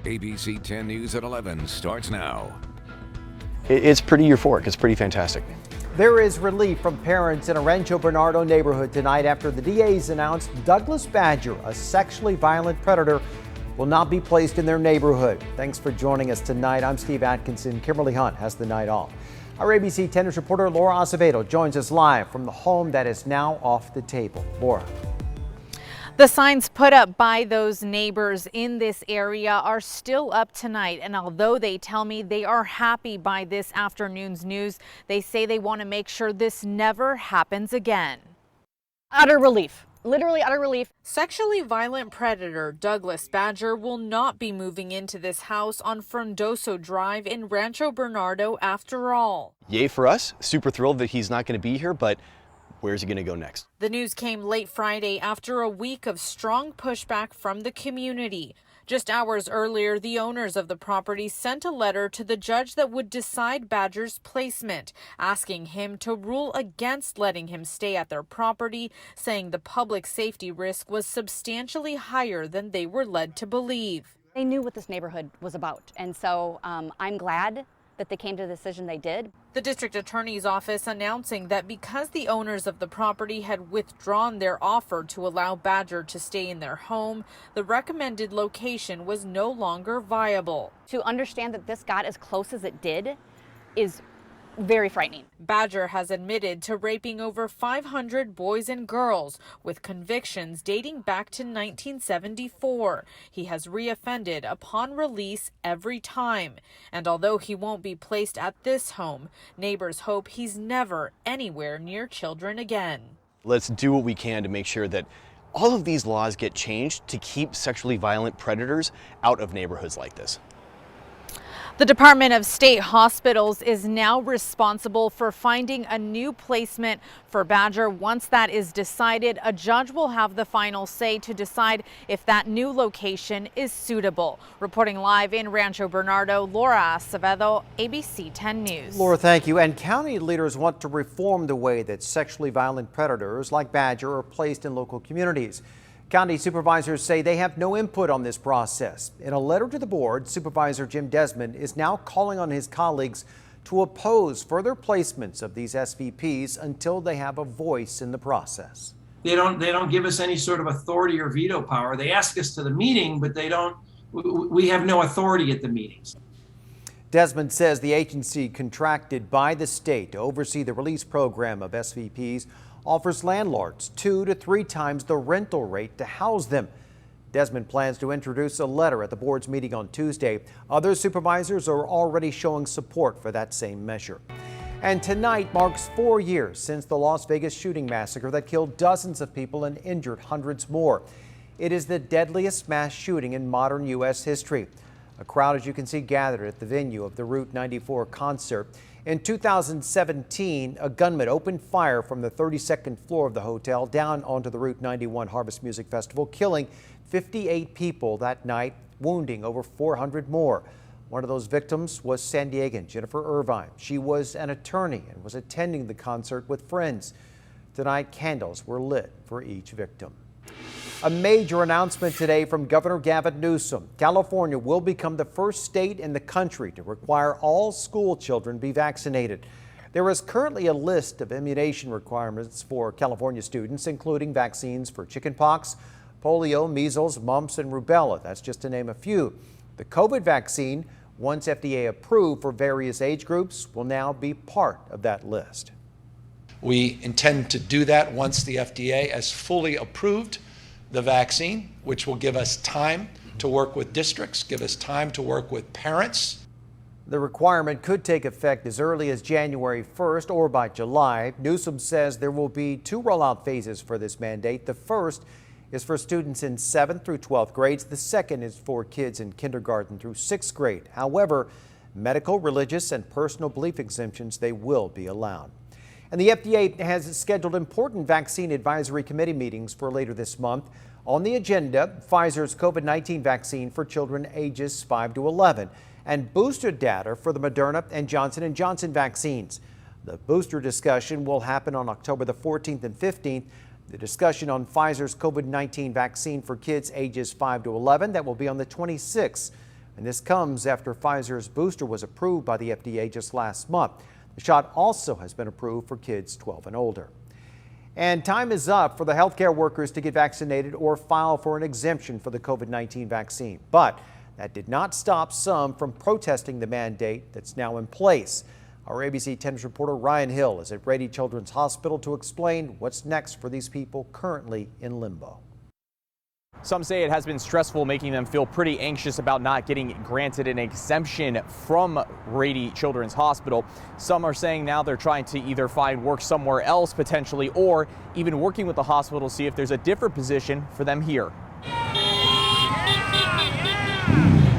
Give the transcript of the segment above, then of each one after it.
ABC 10 News at 11 starts now. It's pretty euphoric. It's pretty fantastic. There is relief from parents in a Rancho Bernardo neighborhood tonight after the DA's announced Douglas Badger, a sexually violent predator, will not be placed in their neighborhood. Thanks for joining us tonight. I'm Steve Atkinson. Kimberly Hunt has the night off. Our ABC 10 News reporter Laura Acevedo joins us live from the home that is now off the table. Laura. The signs put up by those neighbors in this area are still up tonight, and although they tell me they are happy by this afternoon's news, they say they want to make sure this never happens again. Utter relief. Literally utter relief. Sexually violent predator Douglas Badger will not be moving into this house on Frondoso Drive in Rancho Bernardo after all. Yay for us. Super thrilled that he's not going to be here, but where's he going to go next? The news came late Friday after a week of strong pushback from the community. Just hours earlier, the owners of the property sent a letter to the judge that would decide Badger's placement, asking him to rule against letting him stay at their property, saying the public safety risk was substantially higher than they were led to believe. They knew what this neighborhood was about, and so I'm glad that they came to the decision they did. The district attorney's office announcing that because the owners of the property had withdrawn their offer to allow Badger to stay in their home, the recommended location was no longer viable. To understand that this got as close as it did is very frightening. Badger has admitted to raping over 500 boys and girls, with convictions dating back to 1974. He has reoffended upon release every time. And although he won't be placed at this home, neighbors hope he's never anywhere near children again. Let's do what we can to make sure that all of these laws get changed to keep sexually violent predators out of neighborhoods like this. The Department of State Hospitals is now responsible for finding a new placement for Badger. Once that is decided, a judge will have the final say to decide if that new location is suitable. Reporting live in Rancho Bernardo, Laura Acevedo, ABC 10 News. Laura, thank you. And county leaders want to reform the way that sexually violent predators like Badger are placed in local communities. County supervisors say they have no input on this process. In a letter to the board, Supervisor Jim Desmond is now calling on his colleagues to oppose further placements of these SVPs until they have a voice in the process. They don't give us any sort of authority or veto power. They ask us to the meeting, but we have no authority at the meetings. Desmond says the agency contracted by the state to oversee the release program of SVPs offers landlords 2 to 3 times the rental rate to house them. Desmond plans to introduce a letter at the board's meeting on Tuesday. Other supervisors are already showing support for that same measure. And tonight marks 4 years since the Las Vegas shooting massacre that killed dozens of people and injured hundreds more. It is the deadliest mass shooting in modern U.S. history. A crowd, as you can see, gathered at the venue of the Route 94 concert. In 2017, a gunman opened fire from the 32nd floor of the hotel down onto the Route 91 Harvest Music Festival, killing 58 people that night, wounding over 400 more. One of those victims was San Diegan Jennifer Irvine. She was an attorney and was attending the concert with friends. Tonight, candles were lit for each victim. A major announcement today from Governor Gavin Newsom. California will become the first state in the country to require all school children be vaccinated. There is currently a list of immunization requirements for California students, including vaccines for chickenpox, polio, measles, mumps, and rubella. That's just to name a few. The COVID vaccine, once FDA approved for various age groups, will now be part of that list. We intend to do that once the FDA has fully approved the vaccine, which will give us time to work with districts, give us time to work with parents. The requirement could take effect as early as January 1st or by July. Newsom says there will be 2 rollout phases for this mandate. The first is for students in 7th through 12th grades. The second is for kids in kindergarten through 6th grade. However, medical, religious, and personal belief exemptions, they will be allowed. And the FDA has scheduled important vaccine advisory committee meetings for later this month. On the agenda, Pfizer's COVID-19 vaccine for children ages 5 to 11 and booster data for the Moderna and Johnson & Johnson vaccines. The booster discussion will happen on October the 14th and 15th. The discussion on Pfizer's COVID-19 vaccine for kids ages 5 to 11, that will be on the 26th. And this comes after Pfizer's booster was approved by the FDA just last month. The shot also has been approved for kids 12 and older. And time is up for the healthcare workers to get vaccinated or file for an exemption for the COVID-19 vaccine. But that did not stop some from protesting the mandate that's now in place. Our ABC 10 News reporter Ryan Hill is at Rady Children's Hospital to explain what's next for these people currently in limbo. Some say it has been stressful, making them feel pretty anxious about not getting granted an exemption from Rady Children's Hospital. Some are saying now they're trying to either find work somewhere else potentially, or even working with the hospital to see if there's a different position for them here.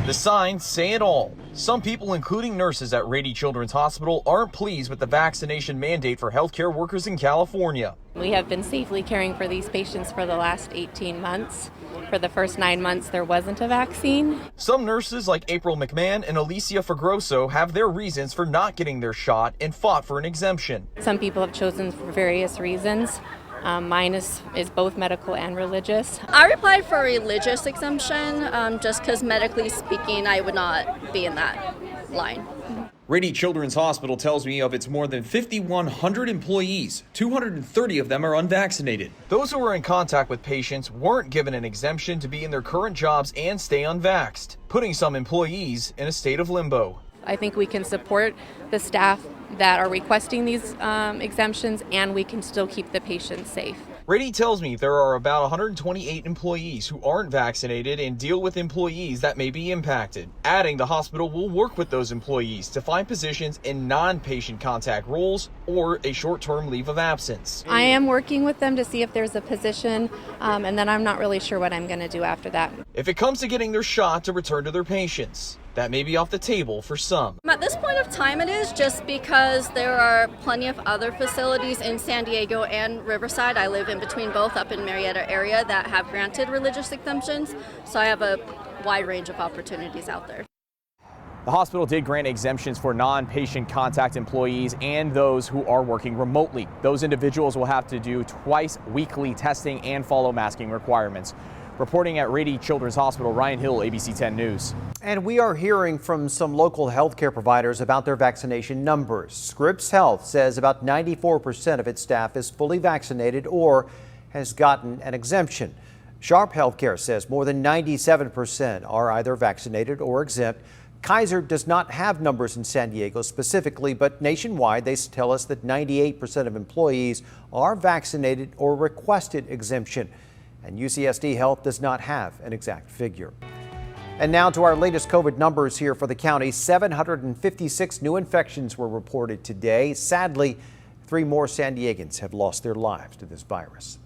The signs say it all. Some people, including nurses at Rady Children's Hospital, aren't pleased with the vaccination mandate for healthcare workers in California. We have been safely caring for these patients for the last 18 months. For the first 9 months, there wasn't a vaccine. Some nurses like April McMahon and Alicia Fagroso have their reasons for not getting their shot and fought for an exemption. Some people have chosen for various reasons. Mine is both medical and religious. I applied for a religious exemption just because medically speaking, I would not be in that line. Rady Children's Hospital tells me of its more than 5,100 employees, 230 of them are unvaccinated. Those who are in contact with patients weren't given an exemption to be in their current jobs and stay unvaxxed, putting some employees in a state of limbo. I think we can support the staff that are requesting these exemptions, and we can still keep the patients safe. Rady tells me there are about 128 employees who aren't vaccinated and deal with employees that may be impacted. Adding, the hospital will work with those employees to find positions in non-patient contact roles or a short-term leave of absence. I am working with them to see if there's a position, and then I'm not really sure what I'm going to do after that. If it comes to getting their shot to return to their patients, that may be off the table for some. At this point of time, it is just because there are plenty of other facilities in San Diego and Riverside. I live in between both up in Marietta area that have granted religious exemptions. So I have a wide range of opportunities out there. The hospital did grant exemptions for non-patient contact employees and those who are working remotely. Those individuals will have to do twice weekly testing and follow masking requirements. Reporting at Rady Children's Hospital, Ryan Hill, ABC 10 News. And we are hearing from some local healthcare providers about their vaccination numbers. Scripps Health says about 94% of its staff is fully vaccinated or has gotten an exemption. Sharp Healthcare says more than 97% are either vaccinated or exempt. Kaiser does not have numbers in San Diego specifically, but nationwide they tell us that 98% of employees are vaccinated or requested exemption. And UCSD Health does not have an exact figure. And now to our latest COVID numbers here for the county. 756 new infections were reported today. Sadly, 3 more San Diegans have lost their lives to this virus.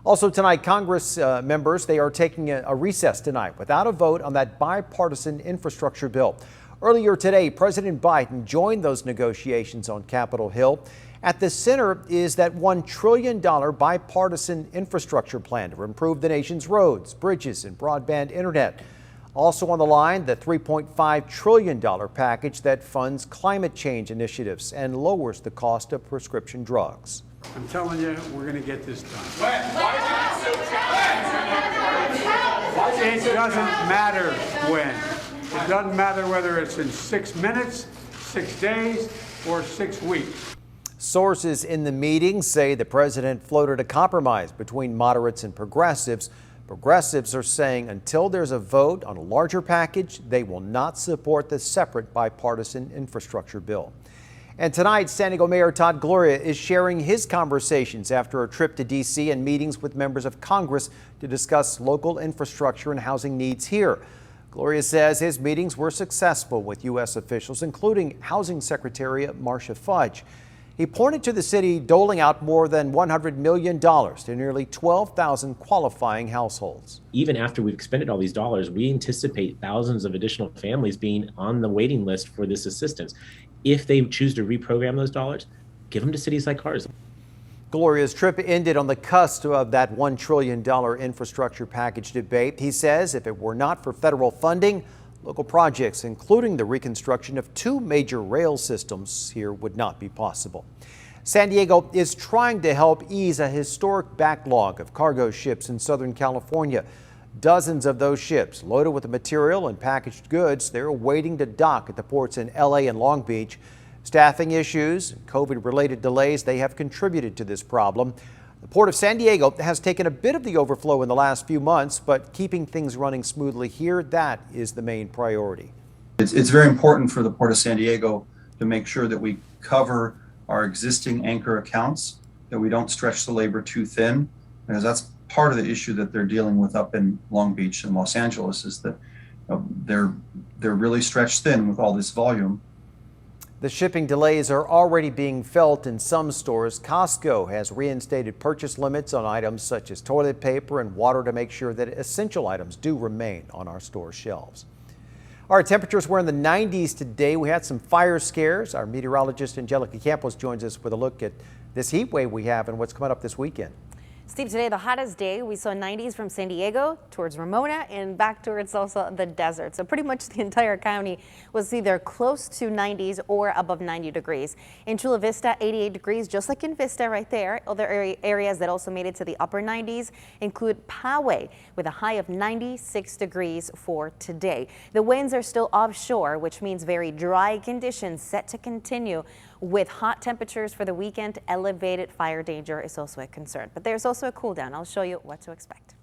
Also tonight, Congress members, they are taking a recess tonight without a vote on that bipartisan infrastructure bill. Earlier today, President Biden joined those negotiations on Capitol Hill. At the center is that $1 trillion bipartisan infrastructure plan to improve the nation's roads, bridges, and broadband internet. Also on the line, the $3.5 trillion package that funds climate change initiatives and lowers the cost of prescription drugs. I'm telling you, we're going to get this done. It doesn't matter when. It doesn't matter whether it's in 6 minutes, 6 days, or 6 weeks. Sources in the meeting say the president floated a compromise between moderates and progressives. Progressives are saying until there's a vote on a larger package, they will not support the separate bipartisan infrastructure bill. And tonight, San Diego Mayor Todd Gloria is sharing his conversations after a trip to D.C. and meetings with members of Congress to discuss local infrastructure and housing needs here. Gloria says his meetings were successful with U.S. officials, including Housing Secretary Marcia Fudge. He pointed to the city doling out more than $100 million to nearly 12,000 qualifying households. Even after we've expended all these dollars, we anticipate thousands of additional families being on the waiting list for this assistance. If they choose to reprogram those dollars, give them to cities like ours. Gloria's trip ended on the cusp of that $1 trillion infrastructure package debate. He says if it were not for federal funding, local projects, including the reconstruction of 2 major rail systems here, would not be possible. San Diego is trying to help ease a historic backlog of cargo ships in Southern California. Dozens of those ships loaded with the material and packaged goods, they're waiting to dock at the ports in LA and Long Beach. Staffing issues and COVID-related delays, they have contributed to this problem. The Port of San Diego has taken a bit of the overflow in the last few months, but keeping things running smoothly here, that is the main priority. It's very important for the Port of San Diego to make sure that we cover our existing anchor accounts, that we don't stretch the labor too thin, because that's part of the issue that they're dealing with up in Long Beach and Los Angeles, is that they're really stretched thin with all this volume. The shipping delays are already being felt in some stores. Costco has reinstated purchase limits on items such as toilet paper and water to make sure that essential items do remain on our store shelves. Our temperatures were in the 90s today. We had some fire scares. Our meteorologist Angelica Campos joins us with a look at this heat wave we have and what's coming up this weekend. Steve, today the hottest day, we saw 90s from San Diego towards Ramona and back towards also the desert. So pretty much the entire county was either close to 90s or above 90 degrees. In Chula Vista, 88 degrees, just like in Vista right there. Other areas that also made it to the upper 90s include Poway with a high of 96 degrees for today. The winds are still offshore, which means very dry conditions set to continue. With hot temperatures for the weekend, elevated fire danger is also a concern. But there's also a cool down. I'll show you what to expect.